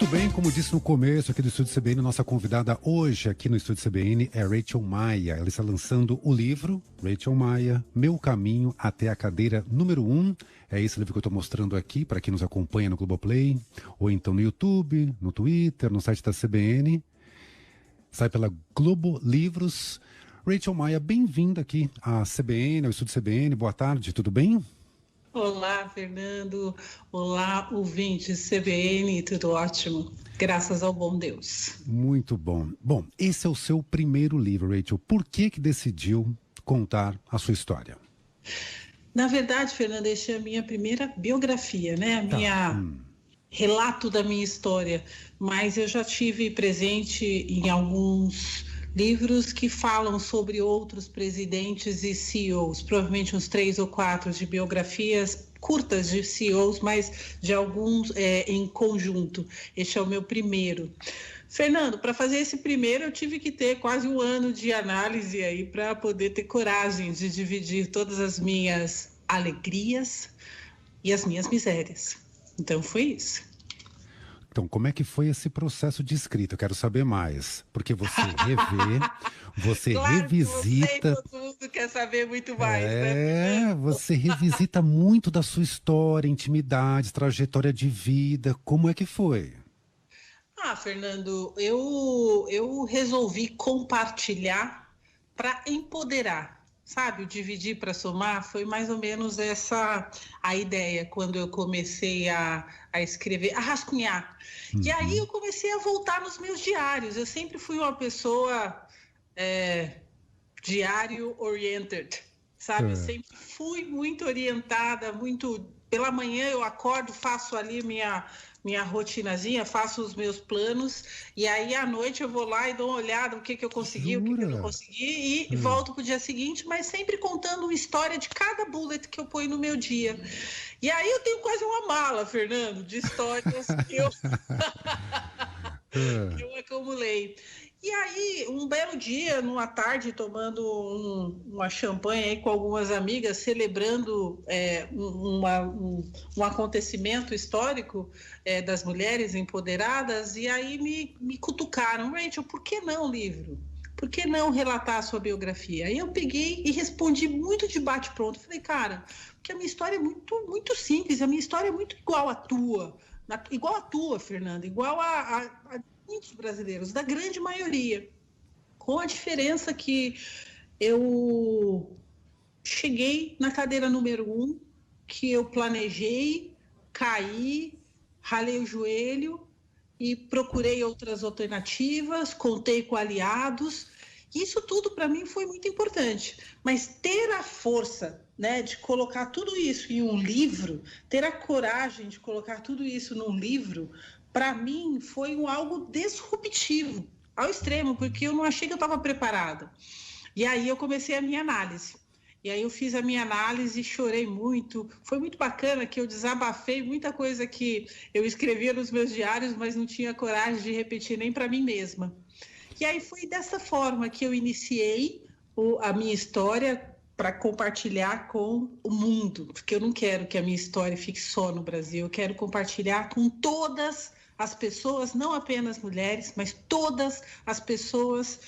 Muito bem, como disse no começo aqui do Estúdio CBN, nossa convidada hoje aqui no Estúdio CBN é Rachel Maia. Ela está lançando o livro Rachel Maia, Meu Caminho até a Cadeira número 1. É esse livro que eu estou mostrando aqui para quem nos acompanha no Globoplay, ou então no YouTube, no Twitter, no site da CBN. Sai pela Globo Livros. Rachel Maia, bem-vinda aqui à CBN, ao Estúdio CBN. Boa tarde, tudo bem? Olá, Fernando. Olá, ouvintes CBN, tudo ótimo. Graças ao bom Deus. Muito bom. Bom, esse é o seu primeiro livro, Rachel. Por que decidiu contar a sua história? Na verdade, Fernando, essa é a minha primeira biografia, né? Relato da minha história. Mas eu já tive presente em alguns livros que falam sobre outros presidentes e CEOs, provavelmente uns 3 ou 4 de biografias curtas de CEOs, mas de alguns em conjunto. Este é o meu primeiro. Fernando, para fazer esse primeiro eu tive que ter quase 1 ano de análise aí para poder ter coragem de dividir todas as minhas alegrias e as minhas misérias. Então foi isso. Então, como é que foi esse processo de escrita? Eu quero saber mais. Porque você revê, você claro revisita... Que todo mundo quer saber muito mais, né? Você revisita muito da sua história, intimidade, trajetória de vida. Como é que foi? Fernando, eu resolvi compartilhar para empoderar. Sabe, o dividir para somar foi mais ou menos essa a ideia quando eu comecei a escrever, a rascunhar. E aí eu comecei a voltar nos meus diários. Eu sempre fui uma pessoa diário-oriented, sabe? Eu sempre fui muito orientada, muito... Pela manhã eu acordo, faço ali minha rotinazinha, faço os meus planos, e aí à noite eu vou lá e dou uma olhada no que eu consegui, o que eu não consegui, e volto pro dia seguinte, mas sempre contando uma história de cada bullet que eu ponho no meu dia. E aí eu tenho quase uma mala, Fernando, de histórias que eu acumulei. E aí, um belo dia, numa tarde, tomando uma champanhe aí com algumas amigas, celebrando um acontecimento histórico das mulheres empoderadas, e aí me cutucaram: Rachel, por que não livro? Por que não relatar a sua biografia? Aí eu peguei e respondi muito de bate-pronto. Falei, cara, porque a minha história é muito, muito simples, a minha história é muito igual à tua, Fernanda, igual a muitos brasileiros, da grande maioria, com a diferença que eu cheguei na cadeira número 1, que eu planejei, caí, ralei o joelho e procurei outras alternativas, contei com aliados. Isso tudo para mim foi muito importante, mas ter a força, né, de colocar tudo isso em um livro, ter a coragem de colocar tudo isso num livro, para mim foi algo disruptivo ao extremo, porque eu não achei que eu estava preparada. E aí eu comecei a minha análise. E aí eu fiz a minha análise, chorei muito. Foi muito bacana que eu desabafei muita coisa que eu escrevia nos meus diários, mas não tinha coragem de repetir nem para mim mesma. E aí foi dessa forma que eu iniciei a minha história para compartilhar com o mundo, porque eu não quero que a minha história fique só no Brasil, eu quero compartilhar com todas as pessoas, não apenas mulheres, mas todas as pessoas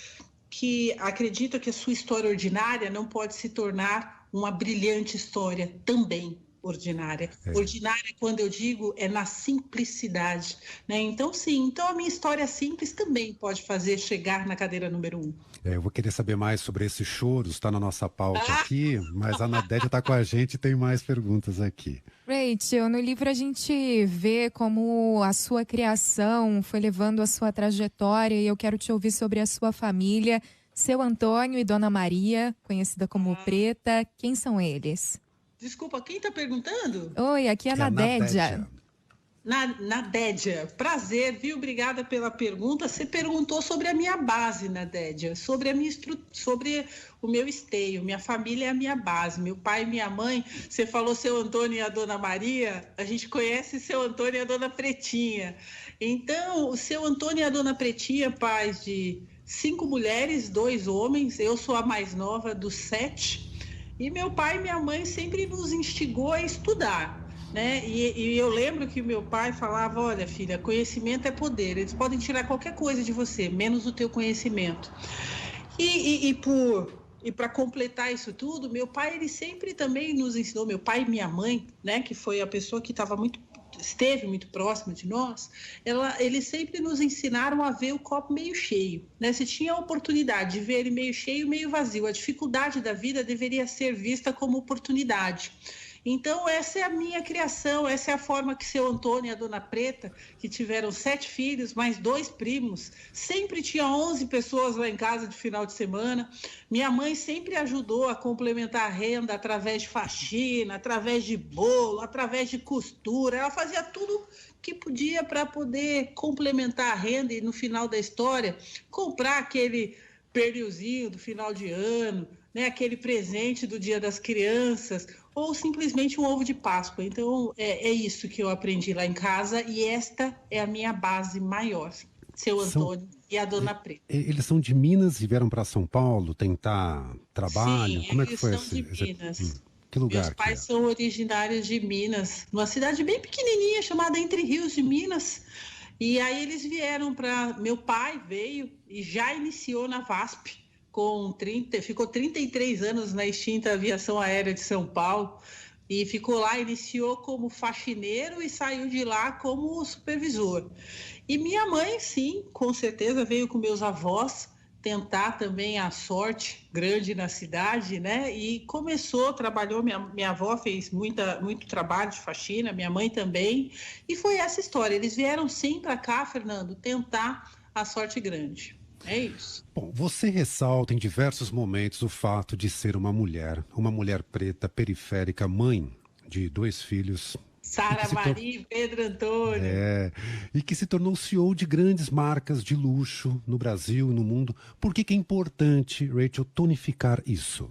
que acreditam que a sua história ordinária não pode se tornar uma brilhante história também ordinária. Ordinária, quando eu digo, é na simplicidade, né? Então, sim, a minha história simples também pode fazer chegar na cadeira número 1. Eu vou querer saber mais sobre esse choro, está na nossa pauta aqui, mas a Nadédia está com a gente e tem mais perguntas aqui. Rachel, no livro a gente vê como a sua criação foi levando a sua trajetória, e eu quero te ouvir sobre a sua família, seu Antônio e Dona Maria, conhecida como Preta. Quem são eles? Desculpa, quem está perguntando? Oi, aqui é a Nadédia. Nadédia, prazer, viu? Obrigada pela pergunta. Você perguntou sobre a minha base, Nadédia, sobre o meu esteio. Minha família é a minha base, meu pai e minha mãe. Você falou seu Antônio e a Dona Maria, a gente conhece seu Antônio e a Dona Pretinha. Então, o seu Antônio e a Dona Pretinha, pais de 5 mulheres, 2 homens, eu sou a mais nova dos 7. E meu pai e minha mãe sempre nos instigou a estudar. né? E eu lembro que meu pai falava, olha, filha, conhecimento é poder. Eles podem tirar qualquer coisa de você, menos o teu conhecimento. E para completar isso tudo, meu pai, ele sempre também nos ensinou, meu pai e minha mãe, né, que foi a pessoa que esteve muito próxima de nós, eles sempre nos ensinaram a ver o copo meio cheio, né? Se tinha a oportunidade de ver ele meio cheio, meio vazio, a dificuldade da vida deveria ser vista como oportunidade. Então, essa é a minha criação, essa é a forma que seu Antônio e a dona Preta, que tiveram 7 filhos, mais 2 primos, sempre tinha 11 pessoas lá em casa de final de semana. Minha mãe sempre ajudou a complementar a renda através de faxina, através de bolo, através de costura. Ela fazia tudo que podia para poder complementar a renda e, no final da história, comprar aquele pernilzinho do final de ano, né, aquele presente do Dia das Crianças, ou simplesmente um ovo de Páscoa. Então, é isso que eu aprendi lá em casa e esta é a minha base maior, seu Antônio e a dona Preta. Eles são de Minas e vieram para São Paulo tentar trabalho? Sim, como é que foi eles são de Minas. Que lugar? Meus pais são originários de Minas, numa cidade bem pequenininha chamada Entre Rios de Minas. E aí eles vieram para... Meu pai veio e já iniciou na VASP, ficou 33 anos na extinta Aviação Aérea de São Paulo e ficou lá, iniciou como faxineiro e saiu de lá como supervisor. E minha mãe, sim, com certeza, veio com meus avós tentar também a sorte grande na cidade, né? E trabalhou, minha avó fez muito trabalho de faxina, minha mãe também, e foi essa história. Eles vieram sim para cá, Fernando, tentar a sorte grande. É isso. Bom, você ressalta em diversos momentos o fato de ser uma mulher preta, periférica, mãe de 2 filhos. Sara Maria e Pedro Antônio. E que se tornou CEO de grandes marcas de luxo no Brasil e no mundo. Por que é importante, Rachel, tonificar isso?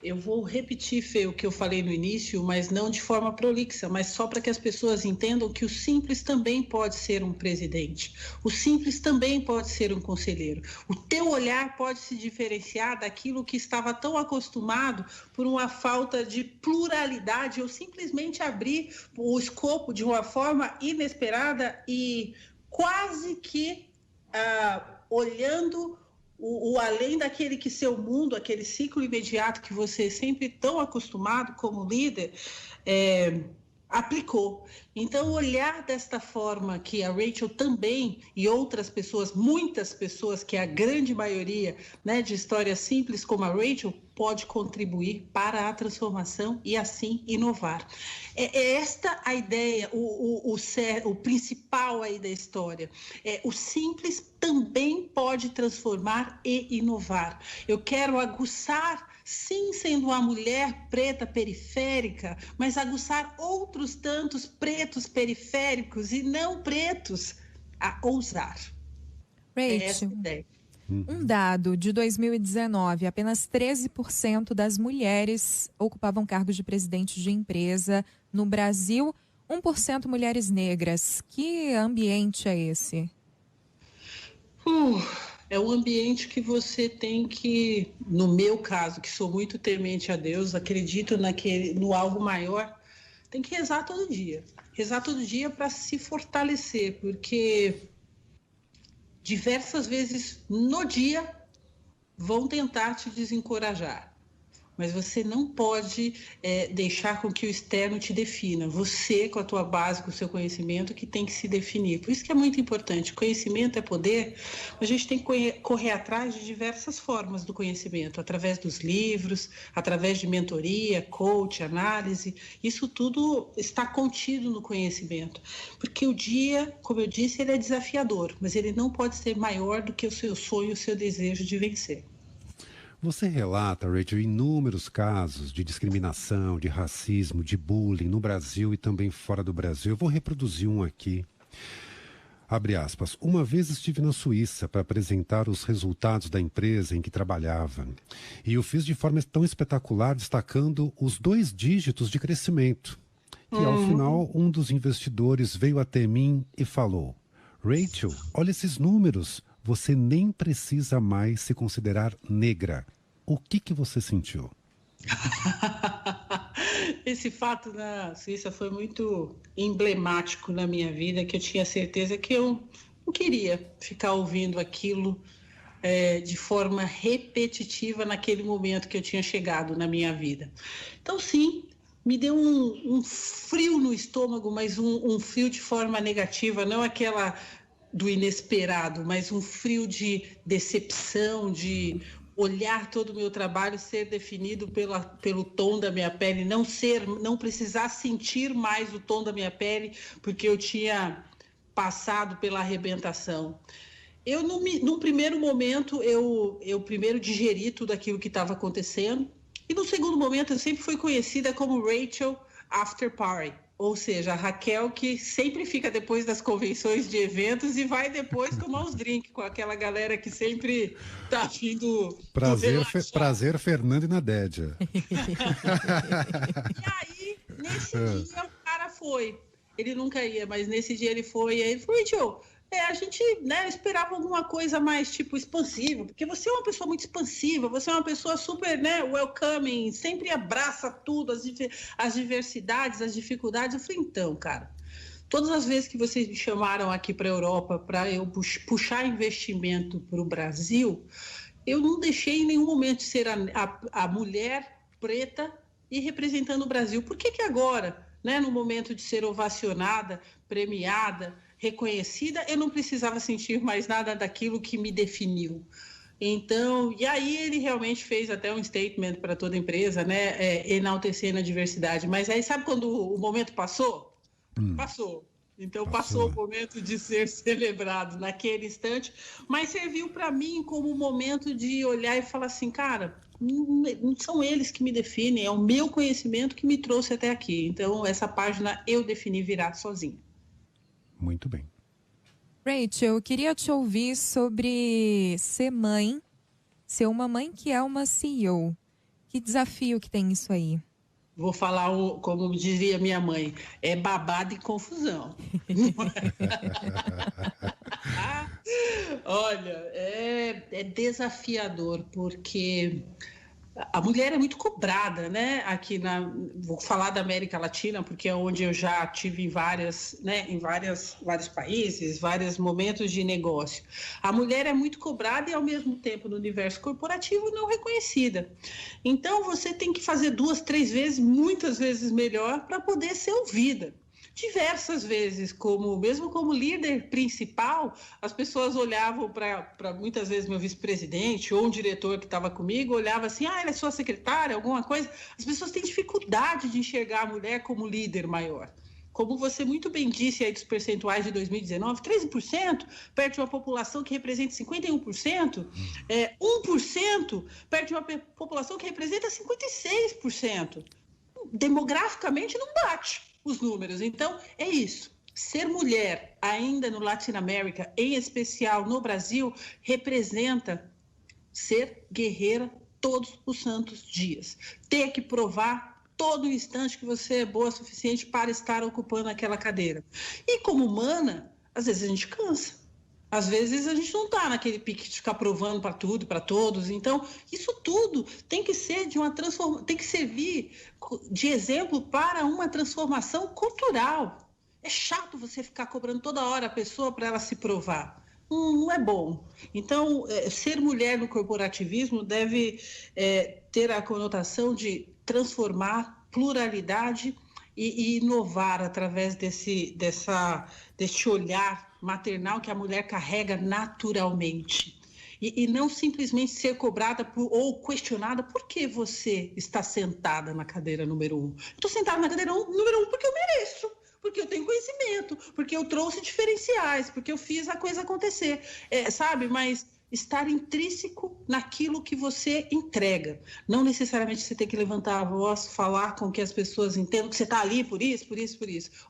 Eu vou repetir, Fê, o que eu falei no início, mas não de forma prolixa, mas só para que as pessoas entendam que o simples também pode ser um presidente. O simples também pode ser um conselheiro. O teu olhar pode se diferenciar daquilo que estava tão acostumado por uma falta de pluralidade ou simplesmente abrir o escopo de uma forma inesperada e quase que olhando o além daquele que seu mundo, aquele ciclo imediato que você sempre tão acostumado como líder, aplicou. Então, olhar desta forma que a Rachel também e outras pessoas, muitas pessoas, que é a grande maioria, né, de histórias simples como a Rachel, pode contribuir para a transformação e assim inovar. É esta a ideia, o principal aí da história. O simples também pode transformar e inovar. Eu quero aguçar, sim, sendo uma mulher preta periférica, mas aguçar outros tantos pretos periféricos e não pretos a ousar. Rachel, essa a ideia. Um dado de 2019, apenas 13% das mulheres ocupavam cargos de presidente de empresa no Brasil, 1% mulheres negras. Que ambiente é esse? É um ambiente que você tem que, no meu caso, que sou muito temente a Deus, acredito no algo maior, tem que rezar todo dia. Rezar todo dia para se fortalecer, porque diversas vezes no dia vão tentar te desencorajar. Mas você não pode deixar com que o externo te defina. Você, com a tua base, com o seu conhecimento, que tem que se definir. Por isso que é muito importante. Conhecimento é poder. A gente tem que correr atrás de diversas formas do conhecimento. Através dos livros, através de mentoria, coach, análise. Isso tudo está contido no conhecimento. Porque o dia, como eu disse, ele é desafiador. Mas ele não pode ser maior do que o seu sonho, o seu desejo de vencer. Você relata, Rachel, inúmeros casos de discriminação, de racismo, de bullying no Brasil e também fora do Brasil. Eu vou reproduzir um aqui. Abre aspas. Uma vez estive na Suíça para apresentar os resultados da empresa em que trabalhava. E o fiz de forma tão espetacular, destacando os 2 dígitos de crescimento. E ao final, um dos investidores veio até mim e falou: Rachel, olha esses números. Você nem precisa mais se considerar negra. O que você sentiu? Esse fato na Suíça foi muito emblemático na minha vida, que eu tinha certeza que eu não queria ficar ouvindo aquilo de forma repetitiva naquele momento que eu tinha chegado na minha vida. Então, sim, me deu um frio no estômago, mas um frio de forma negativa, não aquela do inesperado, mas um frio de decepção, de olhar todo o meu trabalho ser definido pelo tom da minha pele, não precisar sentir mais o tom da minha pele, porque eu tinha passado pela arrebentação. Eu, num primeiro momento, eu primeiro digeri tudo aquilo que estava acontecendo, e no segundo momento eu sempre fui conhecida como Rachel After Party, ou seja, a Raquel que sempre fica depois das convenções de eventos e vai depois tomar uns drinks com aquela galera que sempre tá vindo... Prazer, Fernando e Nadédia. E aí, nesse dia, o cara foi. Ele nunca ia, mas nesse dia ele foi. E aí ele falou, Rachel, a gente esperava alguma coisa mais, tipo, expansiva, porque você é uma pessoa muito expansiva, você é uma pessoa super, welcoming, sempre abraça tudo, as diversidades, as dificuldades. Eu falei, então, cara, todas as vezes que vocês me chamaram aqui para a Europa para eu puxar investimento para o Brasil, eu não deixei em nenhum momento de ser a mulher preta e representando o Brasil. Por que agora, no momento de ser ovacionada, premiada, reconhecida, eu não precisava sentir mais nada daquilo que me definiu? Então, e aí ele realmente fez até um statement para toda a empresa, enaltecendo a diversidade. Mas aí, sabe quando o momento passou? Passou. Então, passou o momento de ser celebrado naquele instante, mas serviu para mim como um momento de olhar e falar assim, cara, não são eles que me definem, é o meu conhecimento que me trouxe até aqui. Então, essa página eu defini virar sozinha. Muito bem. Rachel, eu queria te ouvir sobre ser mãe, ser uma mãe que é uma CEO. Que desafio que tem isso aí? Vou falar, como diria minha mãe, é babado e confusão. Olha, é desafiador, porque a mulher é muito cobrada, aqui vou falar da América Latina, porque é onde eu já tive em vários países, vários momentos de negócio. A mulher é muito cobrada e, ao mesmo tempo, no universo corporativo, não reconhecida. Então, você tem que fazer 2, 3 vezes, muitas vezes melhor, para poder ser ouvida. Diversas vezes, mesmo como líder principal, as pessoas olhavam para muitas vezes meu vice-presidente ou um diretor que estava comigo, olhava assim, ela é sua secretária, alguma coisa. As pessoas têm dificuldade de enxergar a mulher como líder maior. Como você muito bem disse aí dos percentuais de 2019, 13% perto de uma população que representa 51%, 1% perto de uma população que representa 56%. Demograficamente não bate os números. Então, é isso. Ser mulher, ainda no Latinoamérica, em especial no Brasil, representa ser guerreira todos os santos dias. Ter que provar todo instante que você é boa o suficiente para estar ocupando aquela cadeira. E como humana, às vezes a gente cansa. Às vezes a gente não está naquele pique de ficar provando para tudo, para todos. Então, isso tudo tem que ser tem que servir de exemplo para uma transformação cultural. É chato você ficar cobrando toda hora a pessoa para ela se provar. Não é bom. Então, ser mulher no corporativismo deve ter a conotação de transformar pluralidade e inovar através deste olhar maternal que a mulher carrega naturalmente. E não simplesmente ser cobrada ou questionada por que você está sentada na cadeira número 1. Estou sentada na cadeira número 1 porque eu mereço, porque eu tenho conhecimento, porque eu trouxe diferenciais, porque eu fiz a coisa acontecer, Mas estar intrínseco naquilo que você entrega. Não necessariamente você tem que levantar a voz, falar com que as pessoas entendam que você está ali por isso.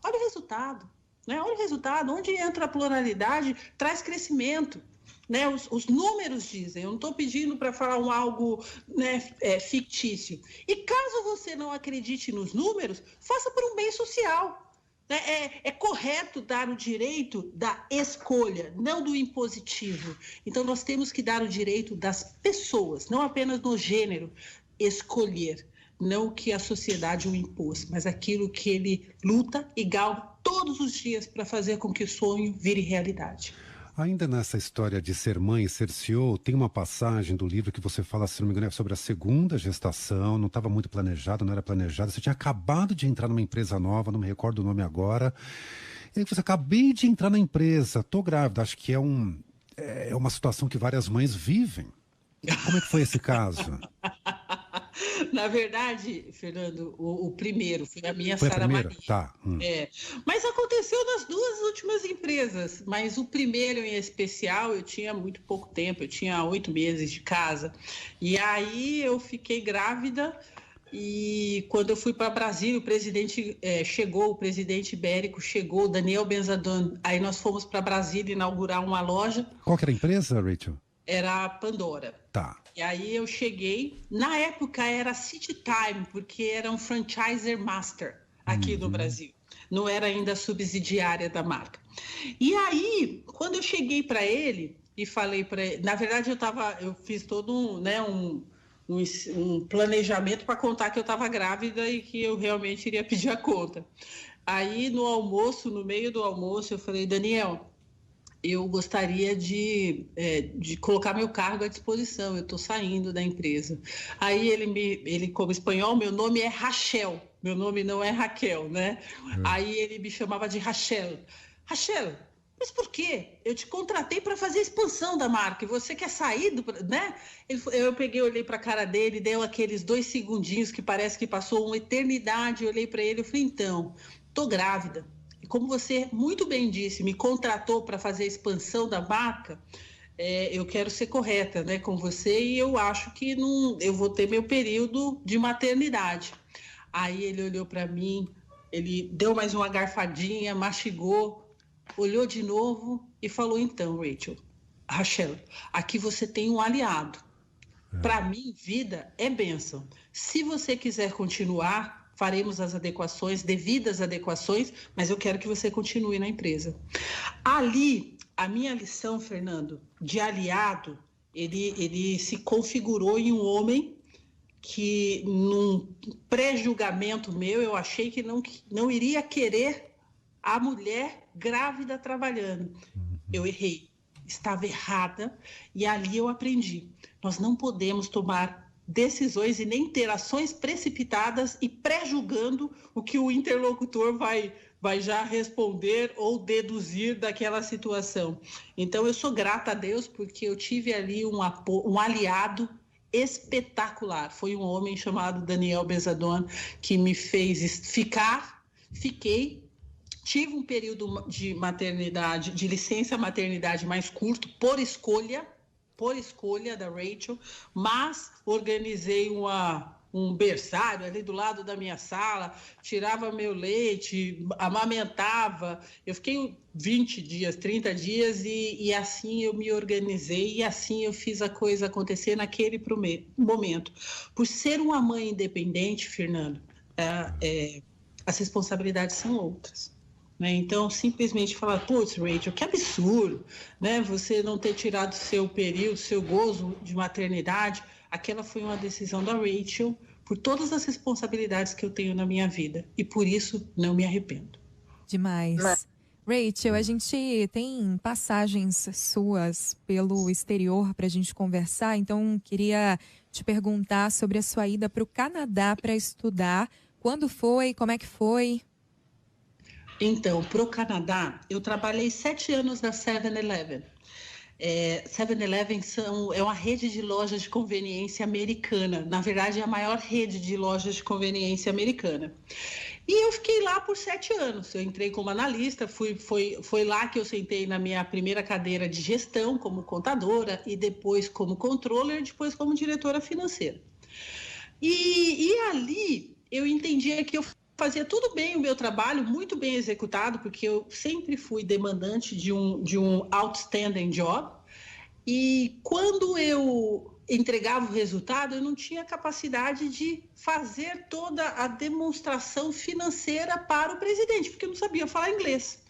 Olha o resultado. Olha o resultado, onde entra a pluralidade, traz crescimento. Os números dizem, eu não estou pedindo para falar algo fictício. E caso você não acredite nos números, faça por um bem social. É correto dar o direito da escolha, não do impositivo. Então, nós temos que dar o direito das pessoas, não apenas no gênero, escolher. não o que a sociedade o impôs, mas aquilo que ele luta e galga todos os dias para fazer com que o sonho vire realidade. Ainda nessa história de ser mãe e ser CEO, tem uma passagem do livro que você fala, se não me engano, sobre a segunda gestação, não estava muito planejado, não era planejado, você tinha acabado de entrar numa empresa nova, não me recordo o nome agora, e aí você acabei de entrar na empresa, tô grávida, acho que é uma situação que várias mães vivem. Como é que foi esse caso? Na verdade, Fernando, o primeiro foi a minha Foi a Sara primeira? Maria. Tá. Mas aconteceu nas duas últimas empresas. Mas o primeiro em especial, eu tinha muito pouco tempo, eu tinha 8 meses de casa. E aí eu fiquei grávida. E quando eu fui para Brasília, o presidente chegou, o presidente ibérico chegou, Daniel Benzadon. Aí nós fomos para Brasília inaugurar uma loja. Qual que era a empresa, Rachel? Era a Pandora. Tá. E aí eu cheguei, na época era City Time, porque era um franchiser master aqui no Brasil. Não era ainda subsidiária da marca. E aí, quando eu cheguei para ele e falei para ele, na verdade eu fiz todo um planejamento para contar que eu estava grávida e que eu realmente iria pedir a conta. Aí no almoço, no meio do almoço, eu falei, Daniel, eu gostaria de colocar meu cargo à disposição, eu estou saindo da empresa. Aí ele, como espanhol, meu nome é Rachel, meu nome não é Raquel, né? Aí ele me chamava de Rachel. Rachel, mas por quê? Eu te contratei para fazer a expansão da marca, e você quer sair, né? Eu peguei, olhei para a cara dele, deu aqueles 2 segundinhos que parece que passou uma eternidade, eu olhei para ele e falei, então, estou grávida. Como você muito bem disse, me contratou para fazer a expansão da marca, eu quero ser correta, né, com você, e eu acho que eu vou ter meu período de maternidade. Aí ele olhou para mim, ele deu mais uma garfadinha, mastigou, olhou de novo e falou, então, Rachel, aqui você tem um aliado. Para mim, vida é bênção. Se você quiser continuar, faremos as devidas adequações, mas eu quero que você continue na empresa. Ali, a minha lição, Fernando, de aliado, ele se configurou em um homem que, num pré-julgamento meu, eu achei que não iria querer a mulher grávida trabalhando. Eu errei, estava errada, e ali eu aprendi. Nós não podemos tomar decisões e nem ter ações precipitadas e pré-julgando o que o interlocutor vai já responder ou deduzir daquela situação. Então, eu sou grata a Deus porque eu tive ali um aliado espetacular. Foi um homem chamado Daniel Benzadon que me fez fiquei. Tive um período de maternidade, de licença maternidade mais curto, por escolha da Rachel, mas organizei um berçário ali do lado da minha sala, tirava meu leite, amamentava. Eu fiquei 20 dias, 30 dias e assim eu me organizei e assim eu fiz a coisa acontecer naquele momento. Por ser uma mãe independente, Fernando, as responsabilidades são outras. Né? Então, simplesmente falar, putz, Rachel, que absurdo, né? Você não ter tirado seu período, seu gozo de maternidade. Aquela foi uma decisão da Rachel por todas as responsabilidades que eu tenho na minha vida. E por isso, não me arrependo. Demais. Rachel, a gente tem passagens suas pelo exterior para a gente conversar. Então, queria te perguntar sobre a sua ida para o Canadá para estudar. Quando foi? Como é que foi? Então, para o Canadá, eu trabalhei 7 anos na 7-Eleven. 7-Eleven é uma rede de lojas de conveniência americana. Na verdade, é a maior rede de lojas de conveniência americana. E eu fiquei lá por 7 anos. Eu entrei como analista, foi lá que eu sentei na minha primeira cadeira de gestão como contadora e depois como controller, depois como diretora financeira. E ali eu entendia que eu fazia tudo bem o meu trabalho, muito bem executado, porque eu sempre fui demandante de um outstanding job. E quando eu entregava o resultado, eu não tinha capacidade de fazer toda a demonstração financeira para o presidente, porque eu não sabia falar inglês.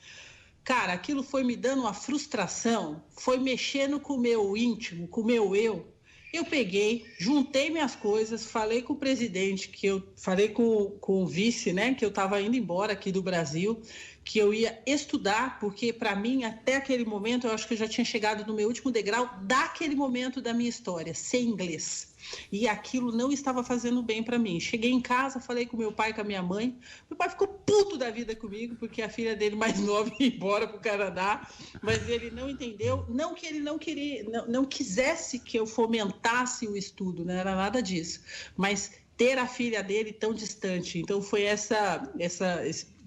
Cara, aquilo foi me dando uma frustração, foi mexendo com o meu íntimo, com o meu eu. Eu peguei, juntei minhas coisas, falei com o presidente, falei com o vice, né, que eu estava indo embora aqui do Brasil, que eu ia estudar, porque para mim, até aquele momento, eu acho que eu já tinha chegado no meu último degrau daquele momento da minha história, sem inglês. E aquilo não estava fazendo bem para mim. Cheguei em casa, falei com meu pai e com a minha mãe. Meu pai ficou puto da vida comigo, porque a filha dele mais nova ia embora para o Canadá, mas ele não entendeu, não que ele não quisesse que eu fomentasse o estudo, não era nada disso, mas ter a filha dele tão distante. Então foi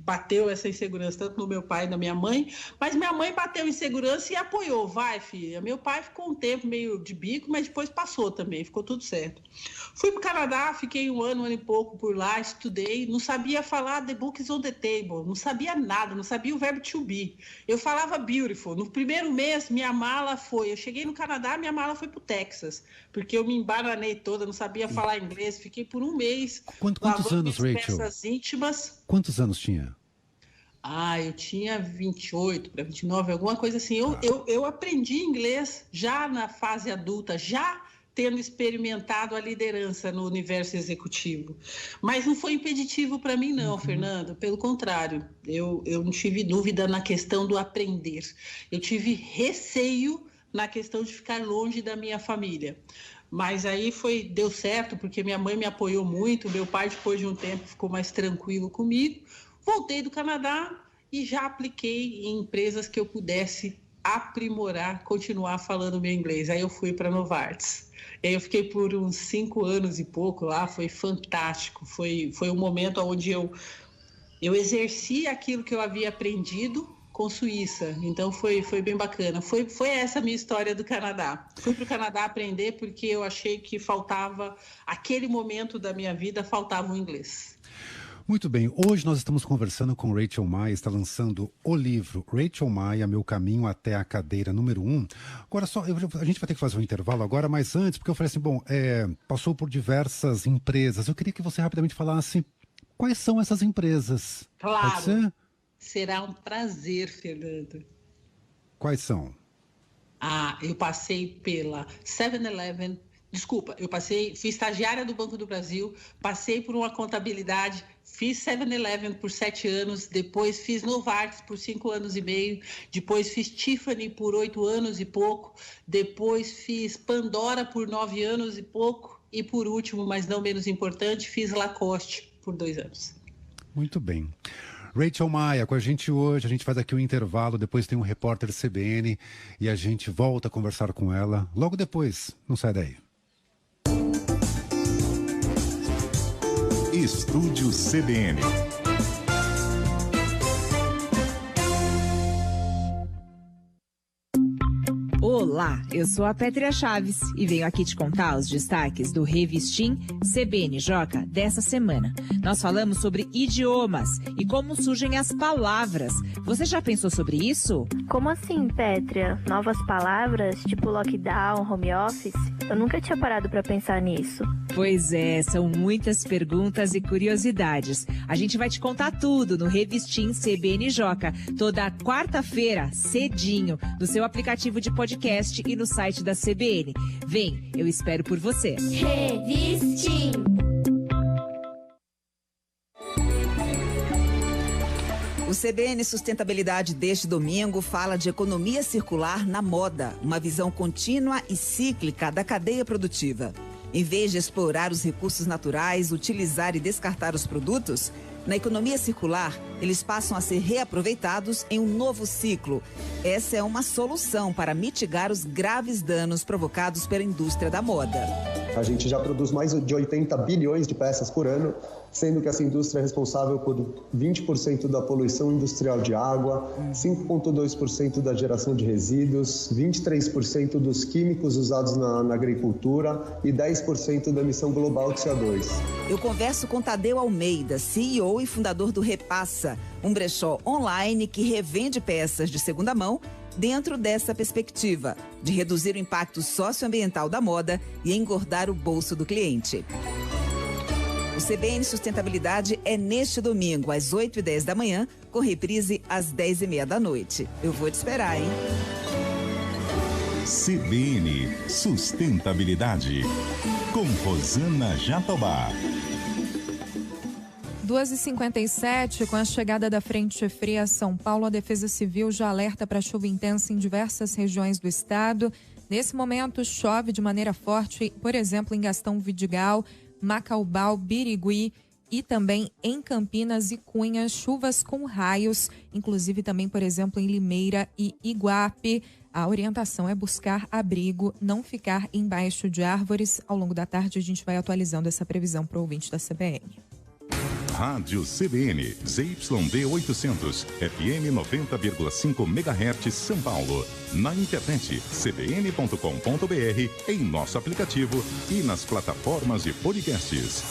bateu essa insegurança tanto no meu pai e na minha mãe, mas minha mãe bateu insegurança e apoiou. Vai, filha. Meu pai ficou um tempo meio de bico, mas depois passou também, ficou tudo certo. Fui para o Canadá, fiquei um ano e pouco por lá, estudei, não sabia falar the book is on the table, não sabia nada, não sabia o verbo to be. Eu falava beautiful. No primeiro mês, minha mala foi, eu cheguei no Canadá, minha mala foi para o Texas, porque eu me embananei toda, não sabia falar inglês, fiquei por um mês. Quantos anos, Rachel? Peças íntimas. Quantos anos tinha? Eu tinha 28 para 29, alguma coisa assim. Eu aprendi inglês já na fase adulta, já tendo experimentado a liderança no universo executivo. Mas não foi impeditivo para mim, não, Fernando. Pelo contrário, eu não tive dúvida na questão do aprender. Eu tive receio na questão de ficar longe da minha família. Mas aí deu certo, porque minha mãe me apoiou muito, meu pai, depois de um tempo, ficou mais tranquilo comigo. Voltei do Canadá e já apliquei em empresas que eu pudesse aprimorar, continuar falando meu inglês. Aí eu fui para a Novartis. Aí eu fiquei por uns 5 anos e pouco lá, foi fantástico. Foi um momento onde eu exerci aquilo que eu havia aprendido com Suíça. Então foi bem bacana. Foi essa a minha história do Canadá. Fui para o Canadá aprender porque eu achei que faltava, aquele momento da minha vida, faltava o inglês. Muito bem, hoje nós estamos conversando com Rachel Maia, está lançando o livro Rachel Maia, Meu Caminho até a Cadeira número 1. Agora a gente vai ter que fazer um intervalo agora, mas antes, porque eu falei assim, passou por diversas empresas, eu queria que você rapidamente falasse quais são essas empresas. Claro, pode ser? Será um prazer, Fernando. Quais são? Eu passei pela 7-Eleven. Desculpa, fui estagiária do Banco do Brasil, passei por uma contabilidade, fiz 7-Eleven por 7 anos, depois fiz Novartis por 5 anos e meio, depois fiz Tiffany por 8 anos e pouco, depois fiz Pandora por 9 anos e pouco e por último, mas não menos importante, fiz Lacoste por 2 anos. Muito bem. Rachel Maia com a gente hoje, a gente faz aqui um intervalo, depois tem um repórter CBN e a gente volta a conversar com ela logo depois, não sai daí. Estúdio CBN. Olá, eu sou a Pétria Chaves e venho aqui te contar os destaques do Revistim CBN-Joca dessa semana. Nós falamos sobre idiomas e como surgem as palavras. Você já pensou sobre isso? Como assim, Pétria? Novas palavras, tipo lockdown, home office? Eu nunca tinha parado para pensar nisso. Pois é, são muitas perguntas e curiosidades. A gente vai te contar tudo no Revistim CBN-Joca, toda quarta-feira, cedinho, no seu aplicativo de podcast e no site da CBN. Vem, eu espero por você. Revistim. O CBN Sustentabilidade deste domingo fala de economia circular na moda, uma visão contínua e cíclica da cadeia produtiva. Em vez de explorar os recursos naturais, utilizar e descartar os produtos, na economia circular, eles passam a ser reaproveitados em um novo ciclo. Essa é uma solução para mitigar os graves danos provocados pela indústria da moda. A gente já produz mais de 80 bilhões de peças por ano, sendo que essa indústria é responsável por 20% da poluição industrial de água, 5,2% da geração de resíduos, 23% dos químicos usados na agricultura e 10% da emissão global de CO2. Eu converso com Tadeu Almeida, CEO e fundador do Repassa, um brechó online que revende peças de segunda mão dentro dessa perspectiva de reduzir o impacto socioambiental da moda e engordar o bolso do cliente. O CBN Sustentabilidade é neste domingo, às 8h10 da manhã, com reprise às 10h30 da noite. Eu vou te esperar, hein? CBN Sustentabilidade, com Rosana Jatobá. 2h57, com a chegada da frente fria a São Paulo, a Defesa Civil já alerta para chuva intensa em diversas regiões do estado. Nesse momento, chove de maneira forte, por exemplo, em Gastão Vidigal, Macaubal, Birigui e também em Campinas e Cunha, chuvas com raios, inclusive também, por exemplo, em Limeira e Iguape. A orientação é buscar abrigo, não ficar embaixo de árvores. Ao longo da tarde, a gente vai atualizando essa previsão para o ouvinte da CBN. Rádio CBN, ZYD 800, FM 90,5 MHz, São Paulo. Na internet, cbn.com.br, em nosso aplicativo e nas plataformas de podcasts.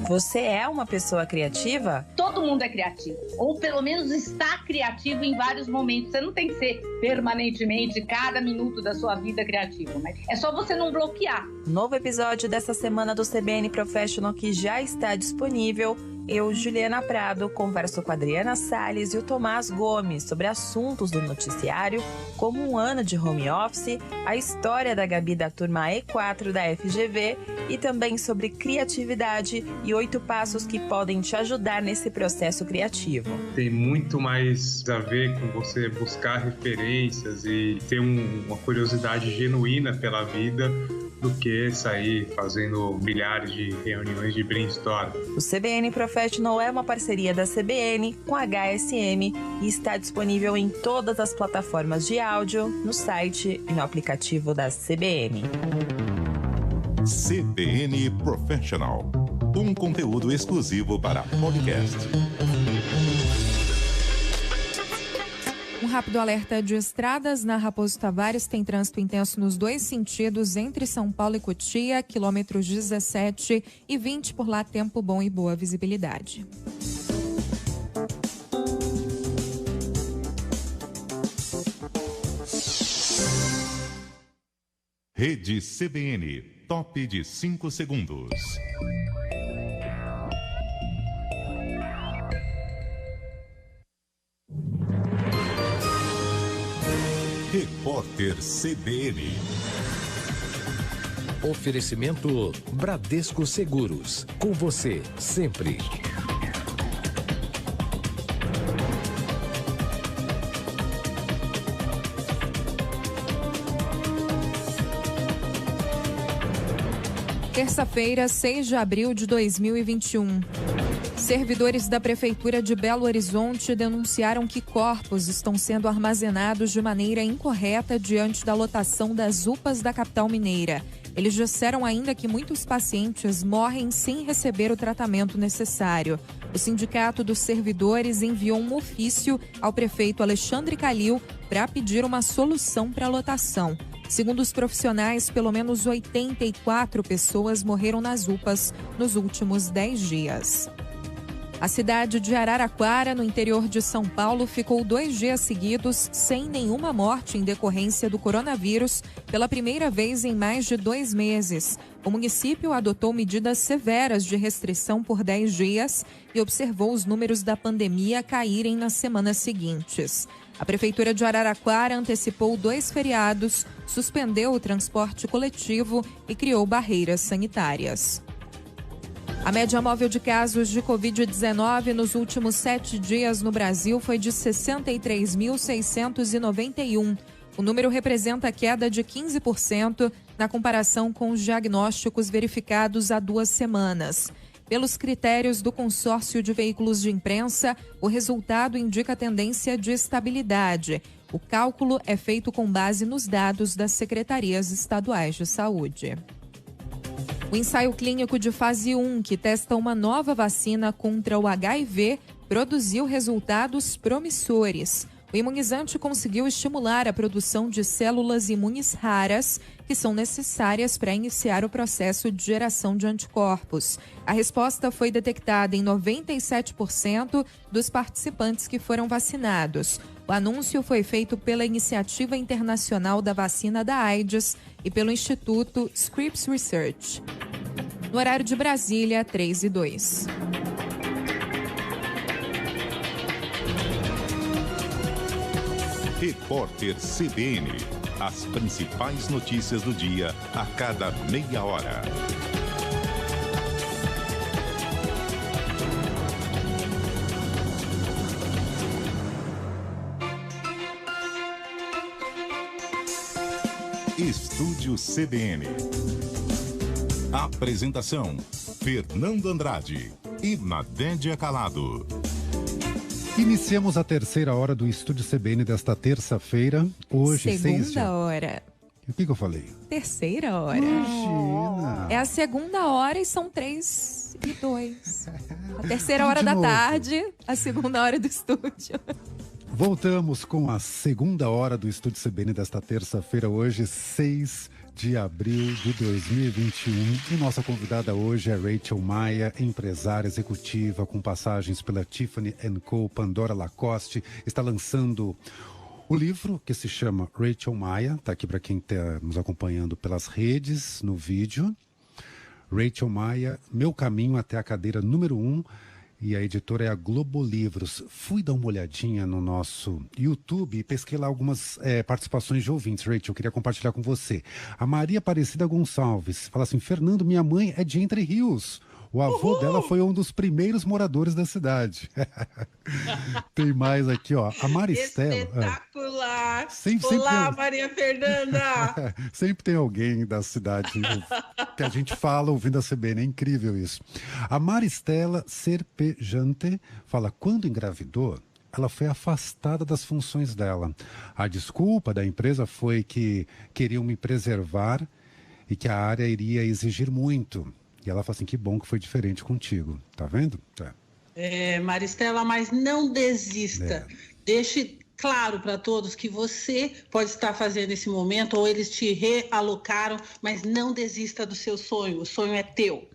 Você é uma pessoa criativa? Todo mundo é criativo, ou pelo menos está criativo em vários momentos. Você não tem que ser permanentemente, cada minuto da sua vida criativo, mas é só você não bloquear. Novo episódio dessa semana do CBN Professional que já está disponível. Eu, Juliana Prado, converso com a Adriana Salles e o Tomás Gomes sobre assuntos do noticiário, como um ano de home office, a história da Gabi da turma E4 da FGV e também sobre criatividade e 8 passos que podem te ajudar nesse processo criativo. Tem muito mais a ver com você buscar referências e ter uma curiosidade genuína pela vida do que sair fazendo milhares de reuniões de brainstorm. O CBN Professional é uma parceria da CBN com a HSM e está disponível em todas as plataformas de áudio, no site e no aplicativo da CBN. CBN Professional, um conteúdo exclusivo para podcast. Um rápido alerta de estradas na Raposo Tavares. Tem trânsito intenso nos dois sentidos, entre São Paulo e Cotia, quilômetros 17 e 20. Por lá, tempo bom e boa visibilidade. Rede CBN, top de 5 segundos. Repórter CBN. Oferecimento Bradesco Seguros. Com você, sempre. Terça-feira, 6 de abril de 2021. Servidores da Prefeitura de Belo Horizonte denunciaram que corpos estão sendo armazenados de maneira incorreta diante da lotação das UPAs da capital mineira. Eles disseram ainda que muitos pacientes morrem sem receber o tratamento necessário. O Sindicato dos Servidores enviou um ofício ao prefeito Alexandre Calil para pedir uma solução para a lotação. Segundo os profissionais, pelo menos 84 pessoas morreram nas UPAs nos últimos 10 dias. A cidade de Araraquara, no interior de São Paulo, ficou 2 dias seguidos sem nenhuma morte em decorrência do coronavírus, pela primeira vez em mais de 2 meses. O município adotou medidas severas de restrição por 10 dias e observou os números da pandemia caírem nas semanas seguintes. A Prefeitura de Araraquara antecipou 2 feriados, suspendeu o transporte coletivo e criou barreiras sanitárias. A média móvel de casos de Covid-19 nos últimos 7 dias no Brasil foi de 63.691. O número representa queda de 15% na comparação com os diagnósticos verificados há 2 semanas. Pelos critérios do consórcio de veículos de imprensa, o resultado indica tendência de estabilidade. O cálculo é feito com base nos dados das secretarias estaduais de saúde. O ensaio clínico de fase 1, que testa uma nova vacina contra o HIV, produziu resultados promissores. O imunizante conseguiu estimular a produção de células imunes raras, que são necessárias para iniciar o processo de geração de anticorpos. A resposta foi detectada em 97% dos participantes que foram vacinados. O anúncio foi feito pela Iniciativa Internacional da Vacina da AIDS e pelo Instituto Scripps Research. No horário de Brasília, 3:02. Repórter CBN. As principais notícias do dia a cada meia hora. Estúdio CBN. Apresentação: Fernando Andrade e Nadédia Calado. Iniciamos a terceira hora do Estúdio CBN desta terça-feira. Hoje, segunda hora. O que eu falei? Terceira hora. Imagina. É a segunda hora e são 3:02. A terceira hora da tarde, a segunda hora do estúdio. Voltamos com a segunda hora do Estúdio CBN desta terça-feira, hoje, 6 de abril de 2021. E nossa convidada hoje é Rachel Maia, empresária executiva com passagens pela Tiffany & Co, Pandora Lacoste. Está lançando o livro que se chama Rachel Maia. Está aqui para quem está nos acompanhando pelas redes, no vídeo. Rachel Maia, Meu Caminho até a Cadeira número 1. E a editora é a Globo Livros. Fui dar uma olhadinha no nosso YouTube e pesquei lá algumas participações de ouvintes. Rachel, eu queria compartilhar com você. A Maria Aparecida Gonçalves fala assim: Fernando, minha mãe é de Entre Rios. O avô dela foi um dos primeiros moradores da cidade. Tem mais aqui, ó. A Maristela. Espetacular! Sempre Olá, Maria Fernanda! Sempre tem alguém da cidade que a gente fala ouvindo a CBN. É incrível isso. A Maristela Serpejante fala: quando engravidou, ela foi afastada das funções dela. A desculpa da empresa foi que queriam me preservar e que a área iria exigir muito. E ela fala assim: que bom que foi diferente contigo. Tá vendo? Maristela, mas não desista. Deixe claro para todos que você pode estar fazendo esse momento, ou eles te realocaram, mas não desista do seu sonho. O sonho é teu.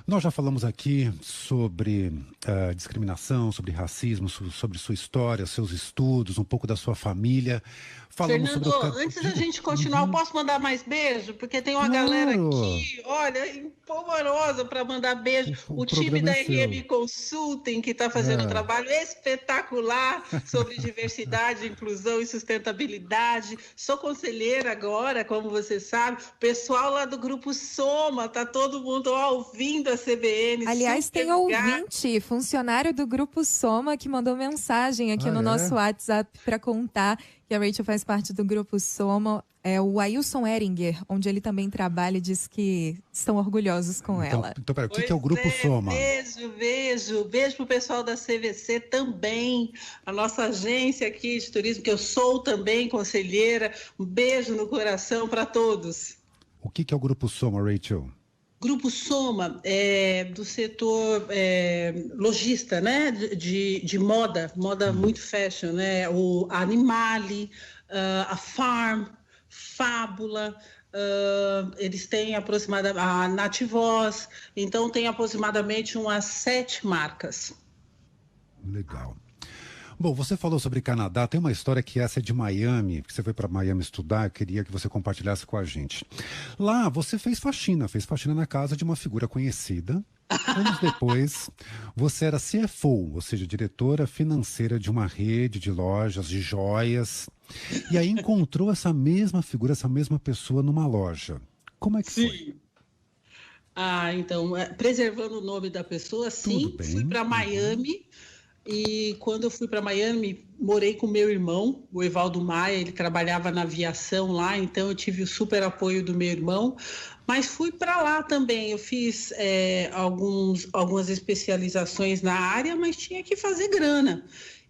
Nós já falamos aqui sobre discriminação, sobre racismo, sobre sua história, seus estudos, um pouco da sua família. Falamos Fernando, sobre antes da gente continuar, eu posso mandar mais beijo? Porque tem uma galera aqui, olha, empolvorosa para mandar beijo. O time da RM Consulting, que está fazendo um trabalho espetacular sobre diversidade, inclusão e sustentabilidade. Sou conselheira agora, como você sabe. O pessoal lá do Grupo Soma, tá todo mundo ouvindo a CBN. Aliás, tem ouvinte, funcionário do Grupo Soma, que mandou mensagem aqui no nosso WhatsApp para contar que a Rachel faz parte do Grupo Soma. É o Ailson Eringer, onde ele também trabalha, e diz que estão orgulhosos com ela. Então, peraí, o que é o Grupo Soma? Beijo pro pessoal da CVC também, a nossa agência aqui de turismo, que eu sou também conselheira. Um beijo no coração para todos. O que é o Grupo Soma, Rachel? Grupo Soma é do setor lojista, né? De moda muito fashion, né? O Animale, a Farm, Fábula, eles têm aproximadamente a Nativoz, então tem aproximadamente umas 7 marcas. Legal. Bom, você falou sobre Canadá, tem uma história que essa é de Miami, que você foi para Miami estudar, eu queria que você compartilhasse com a gente. Lá você fez faxina na casa de uma figura conhecida. Anos depois, você era CFO, ou seja, diretora financeira de uma rede de lojas de joias, e aí encontrou essa mesma figura, essa mesma pessoa numa loja. Como é que foi? Então, preservando o nome da pessoa, sim, fui para Miami. E quando eu fui para Miami, morei com meu irmão, o Evaldo Maia, ele trabalhava na aviação lá, então eu tive o super apoio do meu irmão. Mas fui para lá também, eu fiz algumas especializações na área, mas tinha que fazer grana.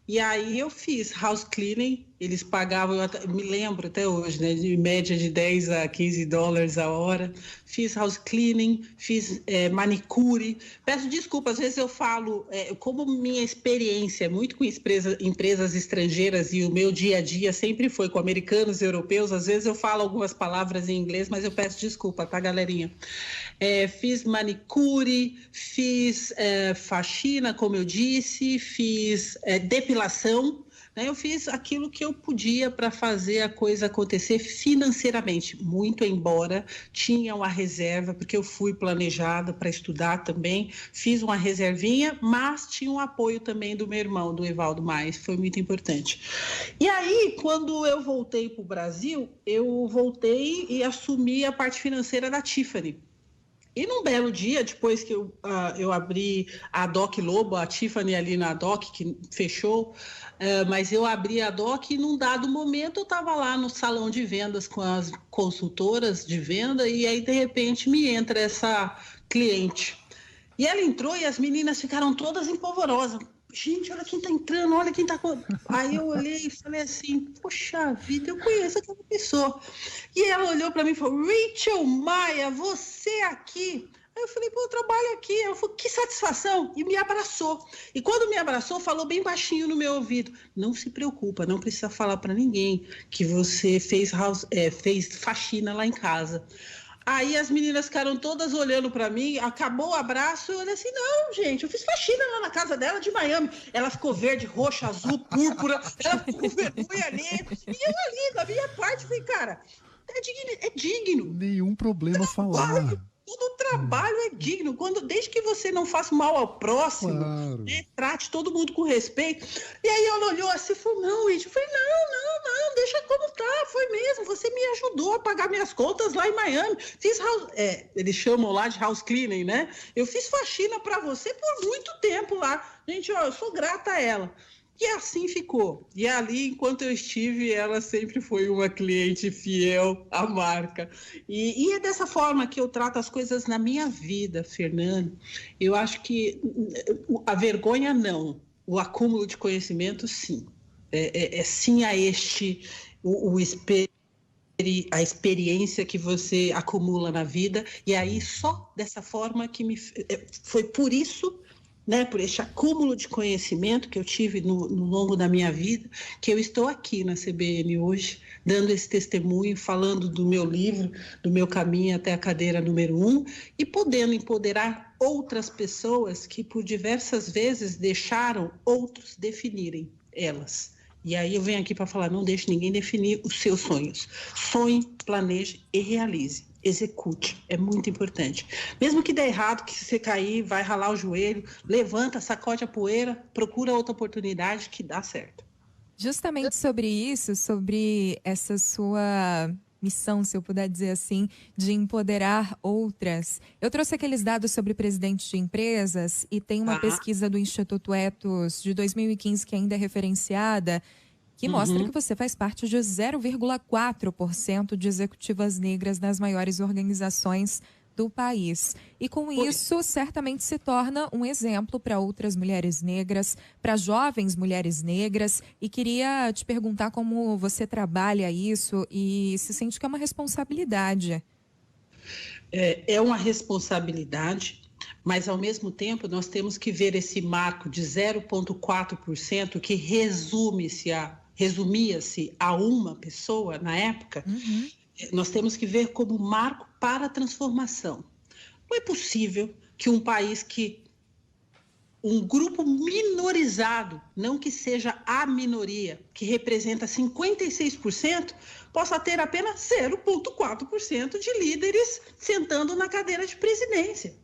E aí eu fiz house cleaning, eles pagavam, eu me lembro até hoje, né, de média de 10 a 15 dólares a hora. Fiz house cleaning, fiz manicure. Peço desculpa, às vezes eu falo, como minha experiência é muito com empresas estrangeiras e o meu dia a dia sempre foi com americanos e europeus, às vezes eu falo algumas palavras em inglês, mas eu peço desculpa, tá, galerinha? Fiz manicure, fiz faxina, como eu disse, fiz depilação, né? Eu fiz aquilo que eu podia para fazer a coisa acontecer financeiramente, muito embora tinha uma reserva, porque eu fui planejada para estudar também, fiz uma reservinha, mas tinha um apoio também do meu irmão, do Evaldo Maia, foi muito importante. E aí, quando eu voltei para o Brasil, eu voltei e assumi a parte financeira da Tiffany. E num belo dia, depois que eu abri a Doc Lobo, a Tiffany ali na Doc, que fechou, mas eu abri a Doc e num dado momento eu estava lá no salão de vendas com as consultoras de venda e aí de repente me entra essa cliente. E ela entrou e as meninas ficaram todas empolvorosas. Gente, olha quem tá entrando, olha quem tá... Aí eu olhei e falei assim, poxa vida, eu conheço aquela pessoa. E ela olhou para mim e falou, Rachel Maia, você aqui? Aí eu falei, pô, eu trabalho aqui. Ela falou, que satisfação. E me abraçou. E quando me abraçou, falou bem baixinho no meu ouvido, não se preocupa, não precisa falar para ninguém que você fez faxina lá em casa. Aí as meninas ficaram todas olhando para mim, acabou o abraço, eu olhei assim, não, gente, eu fiz faxina lá na casa dela de Miami. Ela ficou verde, roxa, azul, púrpura, ela ficou com vergonha ali. E eu ali, da minha parte, falei, cara, é digno. Nenhum problema falar. Todo trabalho é digno, desde que você não faça mal ao próximo, claro, né, trate todo mundo com respeito. E aí ela olhou assim e falou, não, Ítio. Eu falei, não, deixa como tá, foi mesmo, você me ajudou a pagar minhas contas lá em Miami. Fiz eles chamam lá de house cleaning, né? Eu fiz faxina para você por muito tempo lá. Gente, ó, eu sou grata a ela. E assim ficou. E ali, enquanto eu estive, ela sempre foi uma cliente fiel à marca. E é dessa forma que eu trato as coisas na minha vida, Fernando. Eu acho que a vergonha não, o acúmulo de conhecimento sim. Sim a a experiência que você acumula na vida. E aí, só dessa forma que foi por isso, né, por este acúmulo de conhecimento que eu tive no longo da minha vida, que eu estou aqui na CBN hoje, dando esse testemunho, falando do meu livro, do meu caminho até a cadeira número 1, e podendo empoderar outras pessoas que por diversas vezes deixaram outros definirem elas. E aí eu venho aqui para falar, não deixe ninguém definir os seus sonhos. Sonhe, planeje e realize. Execute, é muito importante. Mesmo que dê errado, que você cair, vai ralar o joelho, levanta, sacode a poeira, procura outra oportunidade que dá certo. Justamente sobre isso, sobre essa sua missão, se eu puder dizer assim, de empoderar outras. Eu trouxe aqueles dados sobre presidentes de empresas e tem uma pesquisa do Instituto Ethos de 2015 que ainda é referenciada, que mostra que você faz parte de 0,4% de executivas negras nas maiores organizações do país. E com isso, certamente se torna um exemplo para outras mulheres negras, para jovens mulheres negras. E queria te perguntar como você trabalha isso e se sente que é uma responsabilidade. É uma responsabilidade, mas ao mesmo tempo nós temos que ver esse marco de 0,4% que resumia-se a uma pessoa na época, nós temos que ver como marco para a transformação. Não é possível que um país um grupo minorizado, não que seja a minoria, que representa 56%, possa ter apenas 0,4% de líderes sentando na cadeira de presidência.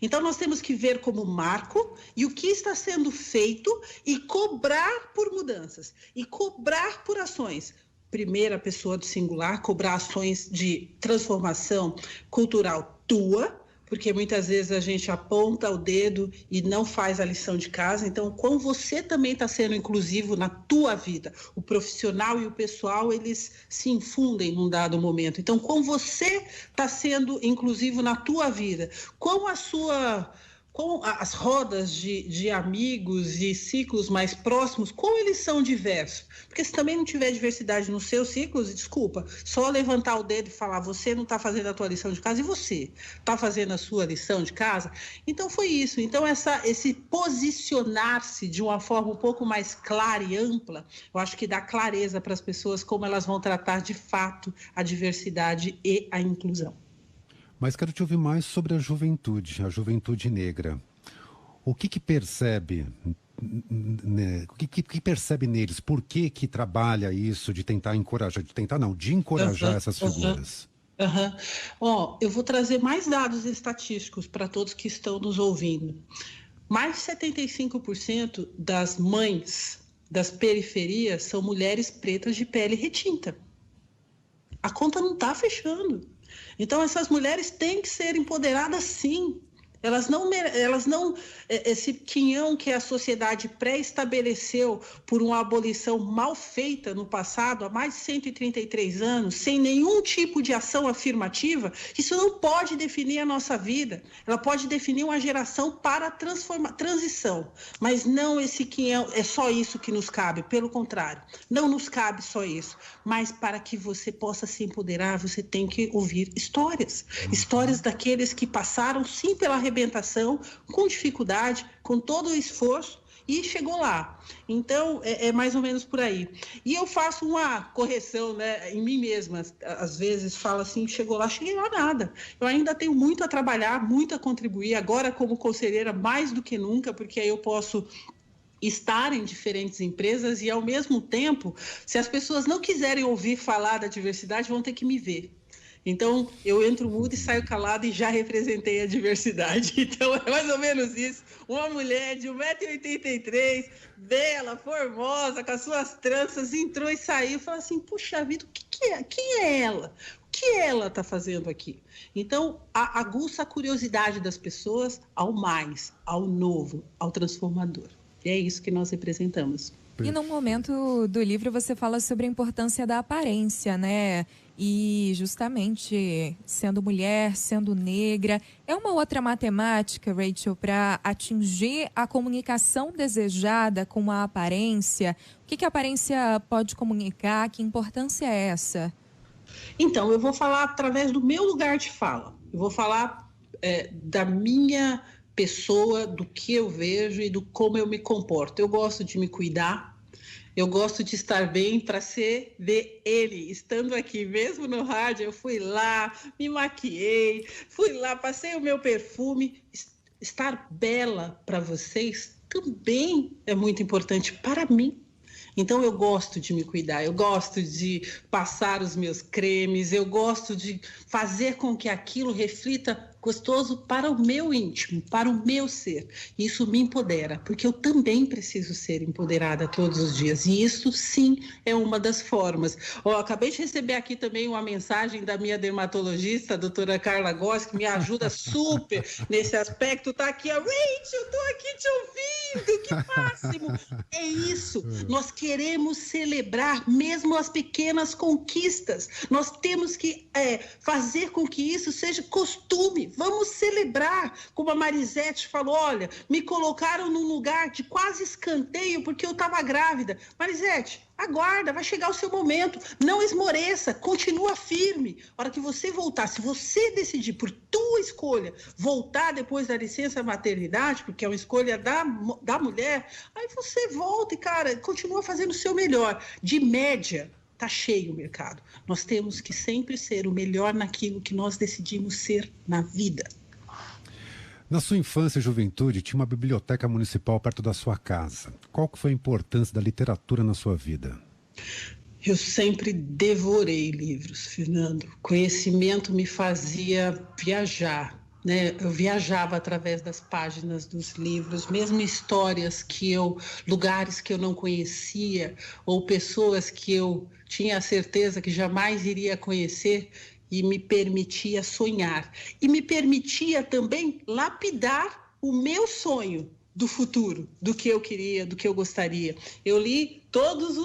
Então, nós temos que ver como marco e o que está sendo feito e cobrar por mudanças, e cobrar por ações. Primeira pessoa do singular, cobrar ações de transformação cultural tua, porque muitas vezes a gente aponta o dedo e não faz a lição de casa. Então, como você também está sendo inclusivo na tua vida, o profissional e o pessoal, eles se infundem num dado momento. Então, como você está sendo inclusivo na tua vida, com as rodas de amigos e ciclos mais próximos, como eles são diversos. Porque se também não tiver diversidade nos seus ciclos, desculpa, só levantar o dedo e falar, você não está fazendo a tua lição de casa e você está fazendo a sua lição de casa. Então foi isso. Então esse posicionar-se de uma forma um pouco mais clara e ampla, eu acho que dá clareza para as pessoas como elas vão tratar de fato a diversidade e a inclusão. Mas quero te ouvir mais sobre a juventude negra. O que percebe o que percebe neles? Por que trabalha isso de tentar encorajar, de encorajar essas figuras? Eu vou trazer mais dados estatísticos para todos que estão nos ouvindo. Mais de 75% das mães das periferias são mulheres pretas de pele retinta. A conta não está fechando. Então, essas mulheres têm que ser empoderadas, sim. Elas não, esse quinhão que a sociedade pré-estabeleceu por uma abolição mal feita no passado, há mais de 133 anos, sem nenhum tipo de ação afirmativa, isso não pode definir a nossa vida. Ela pode definir uma geração para transição, mas não esse quinhão, é só isso que nos cabe, pelo contrário, não nos cabe só isso, mas para que você possa se empoderar, você tem que ouvir histórias daqueles que passaram sim pela arrebentação, com dificuldade, com todo o esforço e chegou lá. Então, é mais ou menos por aí. E eu faço uma correção, né, em mim mesma. Às vezes falo assim, chegou lá, cheguei lá nada. Eu ainda tenho muito a trabalhar, muito a contribuir, agora como conselheira mais do que nunca, porque aí eu posso estar em diferentes empresas e, ao mesmo tempo, se as pessoas não quiserem ouvir falar da diversidade, vão ter que me ver. Então, eu entro mudo e saio calado e já representei a diversidade. Então, é mais ou menos isso. Uma mulher de 1,83 m, bela, formosa, com as suas tranças, entrou e saiu. Falou assim, puxa vida, quem é ela? O que ela está fazendo aqui? Então, aguça a curiosidade das pessoas ao mais, ao novo, ao transformador. E é isso que nós representamos. E no momento do livro você fala sobre a importância da aparência, né? E justamente sendo mulher, sendo negra, é uma outra matemática, Rachel, para atingir a comunicação desejada com a aparência. O que a aparência pode comunicar? Que importância é essa? Então, eu vou falar através do meu lugar de fala. Eu vou falar da minha pessoa, do que eu vejo e do como eu me comporto. Eu gosto de me cuidar. Eu gosto de estar bem para ver ele estando aqui, mesmo no rádio. Eu fui lá, me maquiei, fui lá, passei o meu perfume. Estar bela para vocês também é muito importante para mim. Então, eu gosto de me cuidar, eu gosto de passar os meus cremes, eu gosto de fazer com que aquilo reflita gostoso para o meu íntimo, para o meu ser. Isso me empodera, porque eu também preciso ser empoderada todos os dias. E isso, sim, é uma das formas. Acabei de receber aqui também uma mensagem da minha dermatologista, a doutora Carla Góes, que me ajuda super nesse aspecto. Tá aqui, Rachel, eu tô aqui te ouvindo, que máximo! É isso, nós queremos celebrar mesmo as pequenas conquistas. Nós temos que fazer com que isso seja costume. Vamos celebrar, como a Marisete falou, olha, me colocaram num lugar de quase escanteio porque eu estava grávida. Marisete, aguarda, vai chegar o seu momento, não esmoreça, continua firme. A hora que você voltar, se você decidir por tua escolha voltar depois da licença maternidade, porque é uma escolha da mulher, aí você volta e, cara, continua fazendo o seu melhor. De média, está cheio o mercado. Nós temos que sempre ser o melhor naquilo que nós decidimos ser na vida. Na sua infância e juventude, tinha uma biblioteca municipal perto da sua casa. Qual que foi a importância da literatura na sua vida? Eu sempre devorei livros, Fernando. Conhecimento me fazia viajar, né? Eu viajava através das páginas dos livros, mesmo histórias lugares que eu não conhecia, ou pessoas que eu tinha a certeza que jamais iria conhecer, e me permitia sonhar. E me permitia também lapidar o meu sonho do futuro, do que eu queria, do que eu gostaria. Eu li todos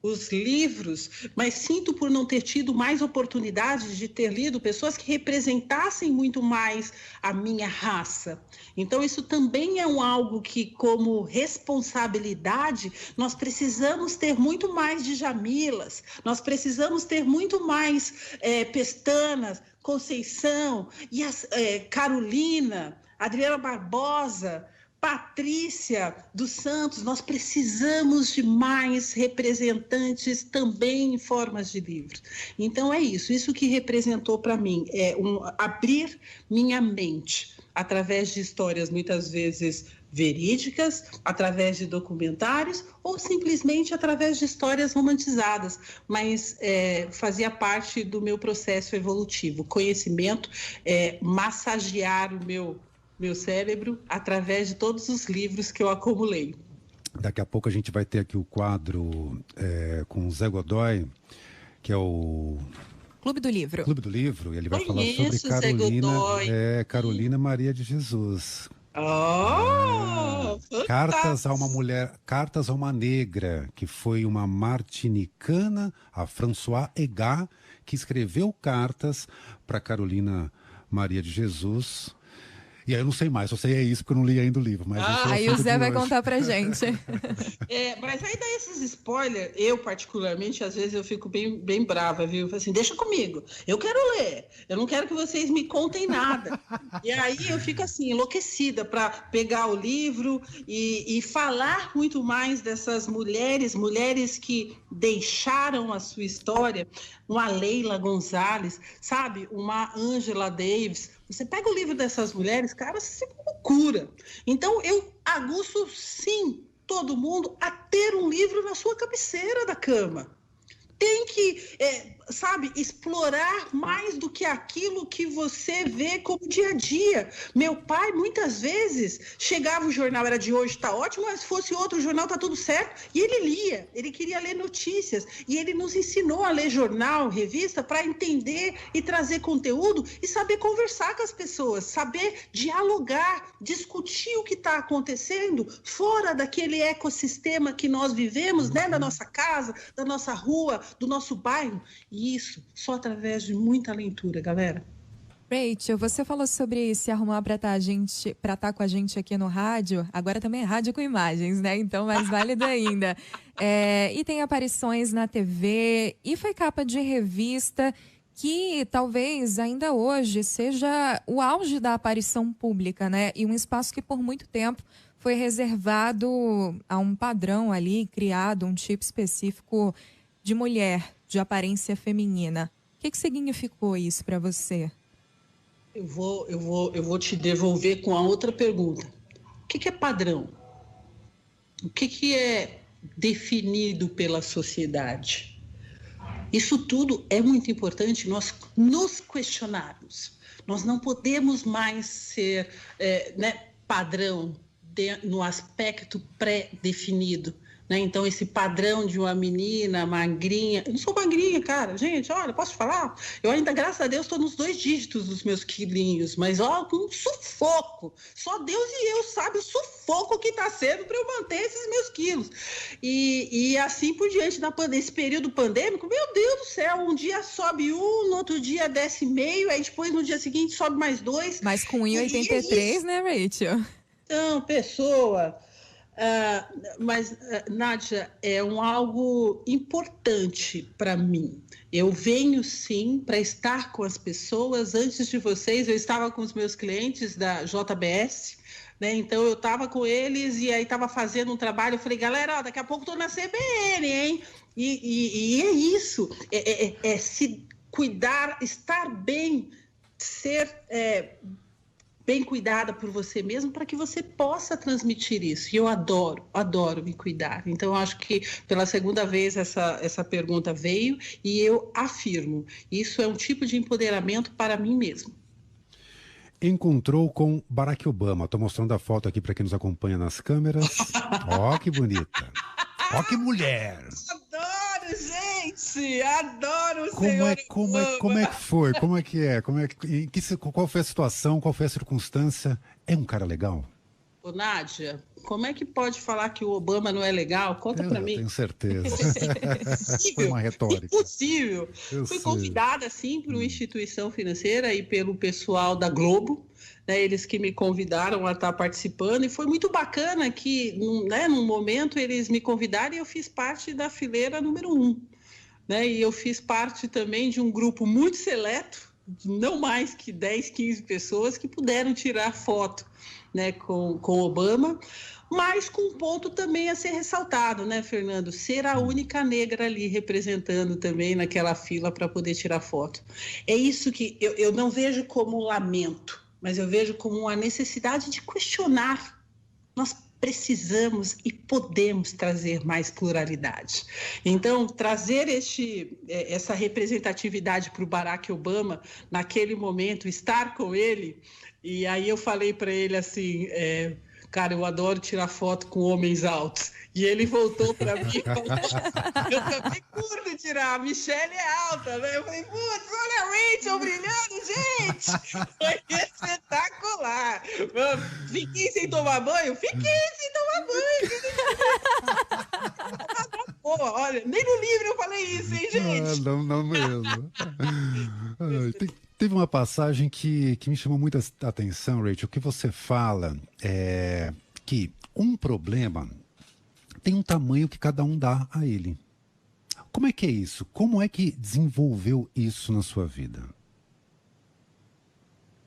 os livros, mas sinto por não ter tido mais oportunidades de ter lido pessoas que representassem muito mais a minha raça. Então, isso também é algo que, como responsabilidade, nós precisamos ter muito mais de Jamilas, nós precisamos ter muito mais Pestanas, Conceição, e Carolina, Adriana Barbosa, Patrícia dos Santos. Nós precisamos de mais representantes também em formas de livros. Então é isso que representou para mim, abrir minha mente através de histórias muitas vezes verídicas, através de documentários ou simplesmente através de histórias romantizadas, mas fazia parte do meu processo evolutivo. Conhecimento, massagear o meu cérebro através de todos os livros que eu acumulei. Daqui a pouco a gente vai ter aqui o quadro com o Zé Godoy, que é o Clube do Livro. Clube do Livro, e ele vai falar sobre Carolina Maria de Jesus. Cartas a uma mulher, Cartas a uma negra, que foi uma martinicana, a Françoise Egat, que escreveu cartas para Carolina Maria de Jesus. E aí eu não sei mais, só sei isso porque eu não li ainda o livro. Mas aí o Zé vai contar pra gente. Mas aí dá esses spoilers, eu particularmente, às vezes eu fico bem brava, viu? Eu falo assim, deixa comigo, eu quero ler, eu não quero que vocês me contem nada. E aí eu fico assim, enlouquecida para pegar o livro e falar muito mais dessas mulheres que deixaram a sua história, uma Leila Gonzalez, sabe? Uma Angela Davis. Você pega o livro dessas mulheres, cara, você se loucura. Então, eu aguço, sim, todo mundo a ter um livro na sua cabeceira da cama. Tem que, explorar mais do que aquilo que você vê como dia a dia. Meu pai, muitas vezes, chegava o jornal, era de hoje, tá ótimo, mas se fosse outro jornal, tá tudo certo. E ele lia, ele queria ler notícias. E ele nos ensinou a ler jornal, revista, para entender e trazer conteúdo e saber conversar com as pessoas, saber dialogar, discutir o que está acontecendo fora daquele ecossistema que nós vivemos, né, da nossa casa, da nossa rua, do nosso bairro, e isso só através de muita leitura, galera. Rachel, você falou sobre se arrumar para estar com a gente aqui no rádio, agora também é rádio com imagens, né? Então, mais válido ainda. E tem aparições na TV, e foi capa de revista, que talvez ainda hoje seja o auge da aparição pública, né? E um espaço que por muito tempo foi reservado a um padrão ali, criado, um tipo específico de mulher, de aparência feminina. O que significou isso para você? Eu vou te devolver com a outra pergunta. O que é padrão? O que é definido pela sociedade? Isso tudo é muito importante nós nos questionarmos. Nós não podemos mais ser padrão no aspecto pré-definido. Né? Então, esse padrão de uma menina magrinha... Eu não sou magrinha, cara. Gente, olha, posso te falar? Eu ainda, graças a Deus, estou nos 2 dígitos dos meus quilinhos. Mas, com um sufoco. Só Deus e eu sabem o sufoco que está sendo para eu manter esses meus quilos. E assim por diante, nesse período pandêmico, meu Deus do céu, um dia sobe 1, no outro dia desce meio, aí depois no dia seguinte sobe mais 2. Mas com 1,83, né, Rachel? Então, pessoa... Nádia, é algo importante para mim. Eu venho, sim, para estar com as pessoas. Antes de vocês, eu estava com os meus clientes da JBS, né? Então, eu estava com eles e aí estava fazendo um trabalho. Eu falei, galera, daqui a pouco estou na CBN, hein? E é isso, é se cuidar, estar bem, ser... bem cuidada por você mesmo, para que você possa transmitir isso. E eu adoro me cuidar. Então, eu acho que pela segunda vez essa pergunta veio e eu afirmo, isso é um tipo de empoderamento para mim mesmo. Encontrou com Barack Obama. Estou mostrando a foto aqui para quem nos acompanha nas câmeras. Ó, que bonita. Ó, que mulher. Adoro, gente! Adoro o senhor Obama. Como é que foi? Como é que é? Qual foi a situação? Qual foi a circunstância? É um cara legal? Ô, Nádia, como é que pode falar que o Obama não é legal? Conta pra mim. Tenho certeza. Foi uma retórica. Impossível. Fui convidada, sim, por uma instituição financeira e pelo pessoal da Globo, né, eles que me convidaram a estar participando, e foi muito bacana que, num momento, eles me convidaram e eu fiz parte da fileira número 1. Né, e eu fiz parte também de um grupo muito seleto, não mais que 10, 15 pessoas, que puderam tirar foto, né, com Obama, mas com um ponto também a ser ressaltado, né, Fernando? Ser a única negra ali representando também naquela fila para poder tirar foto. É isso que eu não vejo como um lamento, mas eu vejo como uma necessidade de questionar nós precisamos e podemos trazer mais pluralidade. Então, trazer essa representatividade para o Barack Obama, naquele momento, estar com ele, e aí eu falei para ele assim, cara, eu adoro tirar foto com homens altos. E ele voltou para mim e falou, eu também curto tirar, a Michelle é alta, né? Eu falei, putz, olha a Rachel brilhando, gente! Foi espetacular! Fiquei sem tomar banho? Fiquei sem tomar banho! Pô, olha, nem no livro eu falei isso, hein, gente? Não mesmo. Teve uma passagem que me chamou muita atenção, Rachel, que você fala que um problema tem um tamanho que cada um dá a ele. Como é que é isso? Como é que desenvolveu isso na sua vida? A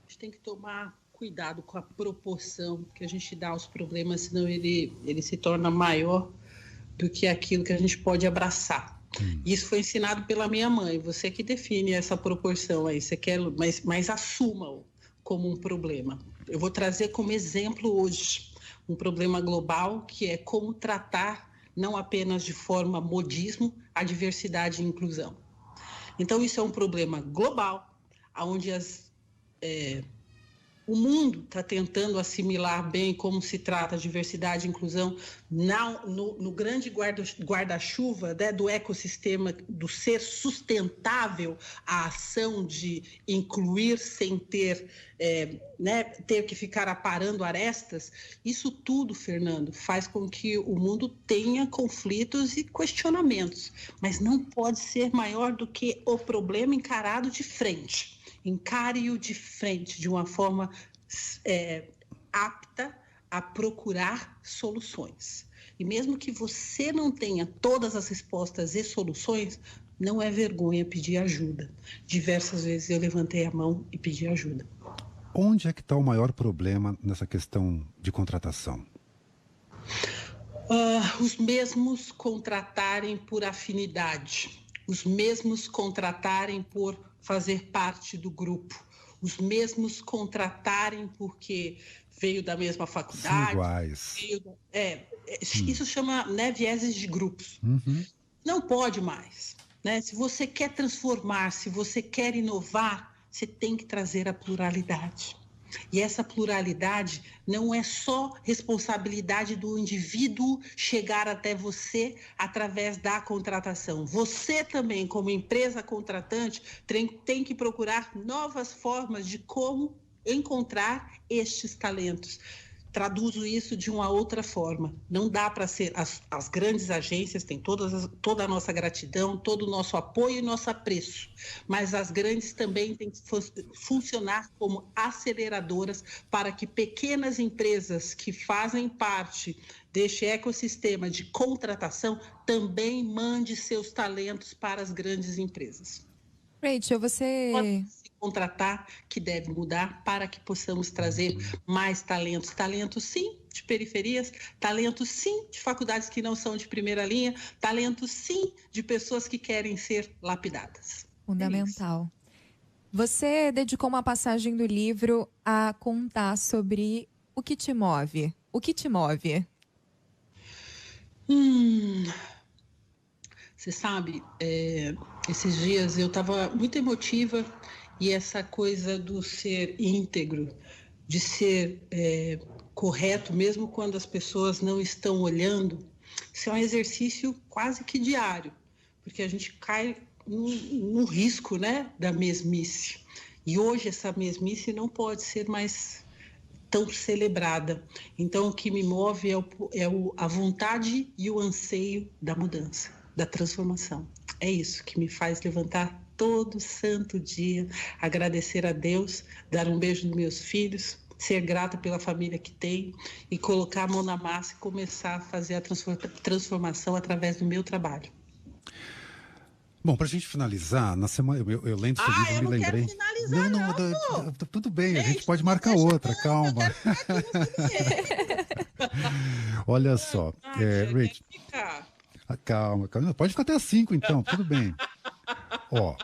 gente tem que tomar cuidado com a proporção que a gente dá aos problemas, senão ele se torna maior do que aquilo que a gente pode abraçar. Isso foi ensinado pela minha mãe. Você que define essa proporção aí. Você quer, mas assuma-o como um problema. Eu vou trazer como exemplo hoje um problema global, que é como tratar, não apenas de forma modismo, a diversidade e inclusão. Então, isso é um problema global, onde o mundo está tentando assimilar bem como se trata a diversidade e inclusão no grande guarda-chuva, né, do ecossistema, do ser sustentável, a ação de incluir sem ter que ficar aparando arestas. Isso tudo, Fernando, faz com que o mundo tenha conflitos e questionamentos, mas não pode ser maior do que o problema encarado de frente. Encare-o de frente, de uma forma apta a procurar soluções. E mesmo que você não tenha todas as respostas e soluções, não é vergonha pedir ajuda. Diversas vezes eu levantei a mão e pedi ajuda. Onde é que está o maior problema nessa questão de contratação? Os mesmos contratarem por afinidade, os mesmos contratarem por fazer parte do grupo, os mesmos contratarem porque veio da mesma faculdade. Iguais. Isso chama, né, vieses de grupos. Não pode mais. Né? Se você quer transformar, se você quer inovar, você tem que trazer a pluralidade. E essa pluralidade não é só responsabilidade do indivíduo chegar até você através da contratação. Você também, como empresa contratante, tem que procurar novas formas de como encontrar estes talentos. Traduzo isso de uma outra forma. Não dá para ser... As grandes agências têm toda a nossa gratidão, todo o nosso apoio e nosso apreço. Mas as grandes também têm que funcionar como aceleradoras para que pequenas empresas que fazem parte deste ecossistema de contratação também mandem seus talentos para as grandes empresas. Rachel, você... Pode se contratar, que deve mudar para que possamos trazer mais talentos. Talentos, sim, de periferias, talentos, sim, de faculdades que não são de primeira linha, talentos, sim, de pessoas que querem ser lapidadas. Fundamental. Você dedicou uma passagem do livro a contar sobre o que te move. O que te move? Você sabe, esses dias eu estava muito emotiva e essa coisa do ser íntegro, de ser correto, mesmo quando as pessoas não estão olhando, isso é um exercício quase que diário, porque a gente cai no risco, né, da mesmice. E hoje essa mesmice não pode ser mais tão celebrada. Então, o que me move é a vontade e o anseio da mudança, da transformação. É isso que me faz levantar todo santo dia, agradecer a Deus, dar um beijo nos meus filhos, ser grata pela família que tenho e colocar a mão na massa e começar a fazer a transformação através do meu trabalho. Bom, para a gente finalizar, na semana eu lendo esse livro, eu me lembrei. Não, tudo bem, a gente pode marcar outra, calma. Olha só, Rachel. Calma, pode ficar até às 5 então, tudo bem. Ó,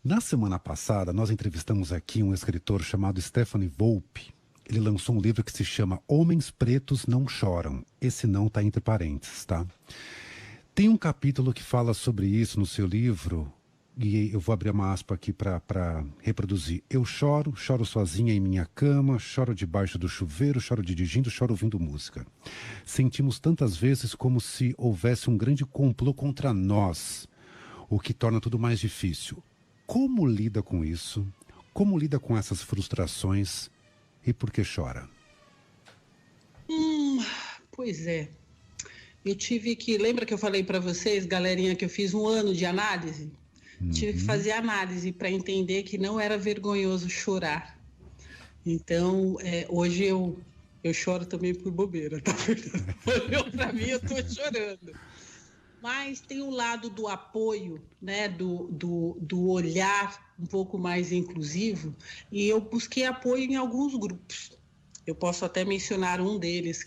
na semana passada nós entrevistamos aqui um escritor chamado Stephanie Volpe, ele lançou um livro que se chama Homens Pretos Não Choram. Esse não está entre parênteses, tá? Tem um capítulo que fala sobre isso no seu livro, e eu vou abrir uma aspa aqui para reproduzir. Eu choro sozinha em minha cama, choro debaixo do chuveiro, choro dirigindo, choro ouvindo música. Sentimos tantas vezes como se houvesse um grande complô contra nós, o que torna tudo mais difícil. Como lida com isso? Como lida com essas frustrações e por que chora? Pois é. Eu tive que... Lembra que eu falei para vocês, galerinha, que eu fiz 1 ano de análise? Tive que fazer análise para entender que não era vergonhoso chorar. Então, hoje eu choro também por bobeira, tá? Olhou para mim, eu estou chorando. Mas tem um lado do apoio, né? Do olhar um pouco mais inclusivo, e eu busquei apoio em alguns grupos. Eu posso até mencionar um deles,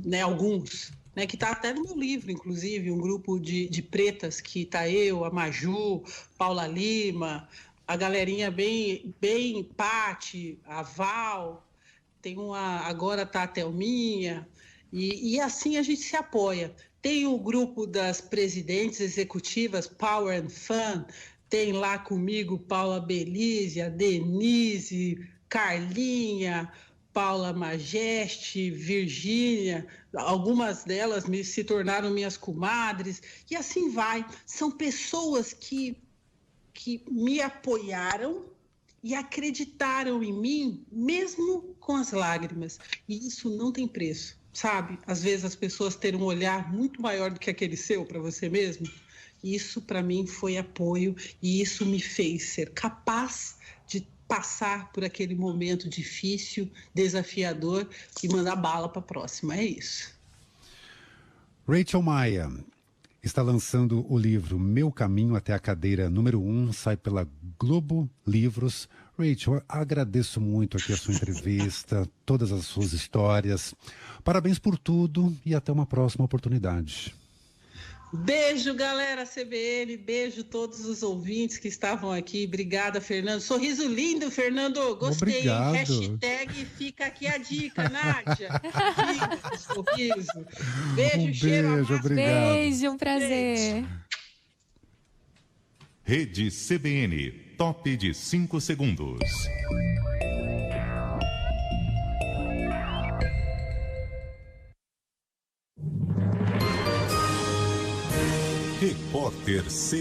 né, alguns, né, que está até no meu livro, inclusive, um grupo de pretas, que está eu, a Maju, Paula Lima, a galerinha bem Pati, a Val, tem agora está a Thelminha, e assim a gente se apoia. Tem o grupo das presidentes executivas, Power and Fun, tem lá comigo Paula Belize, a Denise, Carlinha, Paula Majeste, Virgínia, algumas delas se tornaram minhas comadres, e assim vai. São pessoas que me apoiaram e acreditaram em mim, mesmo com as lágrimas. E isso não tem preço, sabe? Às vezes as pessoas terem um olhar muito maior do que aquele seu para você mesmo. Isso para mim foi apoio, e isso me fez ser capaz de passar por aquele momento difícil, desafiador, e mandar bala para a próxima. É isso. Rachel Maia está lançando o livro Meu Caminho até a Cadeira número 1, sai pela Globo Livros. Rachel, agradeço muito aqui a sua entrevista, todas as suas histórias. Parabéns por tudo e até uma próxima oportunidade. Beijo, galera CBN, beijo todos os ouvintes que estavam aqui. Obrigada, Fernando. Sorriso lindo, Fernando. Gostei. Obrigado. Hashtag fica aqui a dica, Nádia. Lindo, sorriso. Beijo, cheiro, beijo, obrigado. Beijo, um prazer. Rede CBN, top de 5 segundos. Repórter CBN.